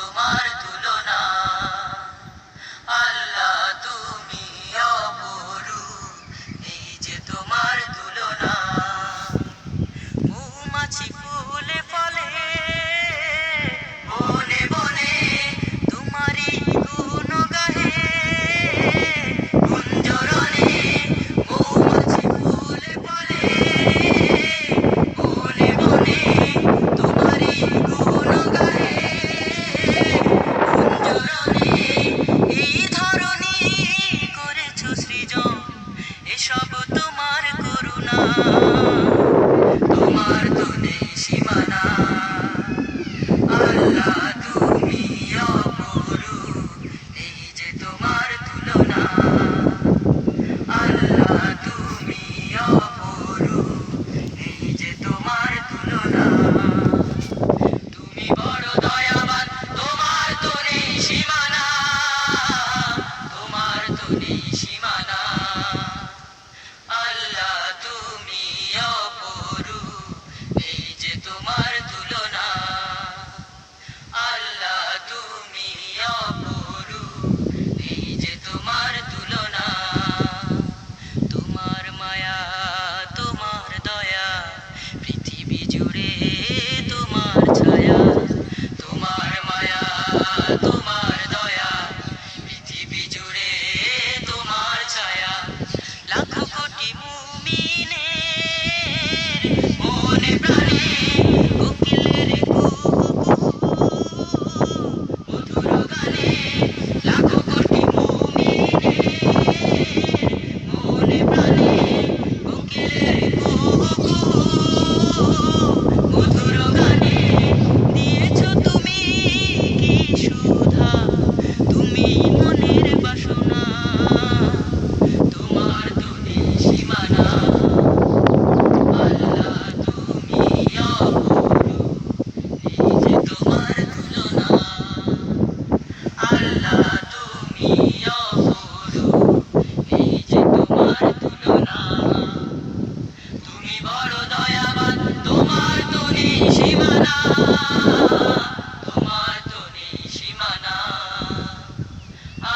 তোমার তুলনা। আল্লাহ তুমি অপরূপ, নেই যে তোমার তুলনা। মৌমাছি ফুলে ফলে বনে বনে, তোমারই গুণ গাহে কুঞ্জরণে। মৌমাছি ফুলে ফলে বনে বনে, তোমারই গুণ গাহে কুঞ্জরণে। এই ধরনী করেছো সৃজন, এসব তোমার করুণা। তোমার তো নেই সীমানা। আল্লাহ তুমি অপরূপ, নেই যে তোমার তুলনা। আল্লাহ তুমি অপরূপ, নেই যে তোমার তুলনা। তুমি বড় দয়াবান, তোমার তো নেই সীমানা। তোমার তো নেই সীমানা। আল্লাহ তুমি অপরূপ, নেই যে তোমার তুলনা। আল্লাহ তুমি অপরূপ, নেই যে তোমার তুলনা। তোমার মায়া তোমার দয়া, পৃথিবী জুড়ে তোমার ছায়া। তোমার মায়া তোমার দয়া, পৃথিবী জুড়ে তোমার ছায়া। লাখো কোটি মুমিনের মনে প্রাণে কোকিলের কুহু কুহু মধুর গানে। লাখো কোটি মুমিনের মনে প্রাণে কোকিলের কুহু কুহু মধুর গানে। দিয়েছো তুমি কি সুধা, তুমি মনের বাসনা। তোমার তো নেই সীমানা। আল্লাহ তুমি অপরূপ, নেই যে তোমার তুলনা। আল্লাহ তুমি অপরূপ, নেই যে তোমার তুলনা। তুমি বড় দয়াবান, তোমার তো নেই সীমানা। তোমার তো নেই সীমানা।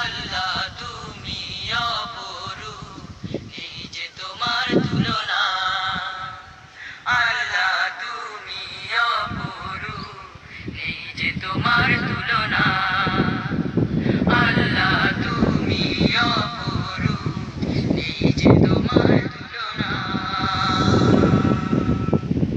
আল্লাহ তুমি অপরূপ, নেই যে তোমার তুলনা। আল্লাহ তুমি অপরূপ, নেই যে তোমার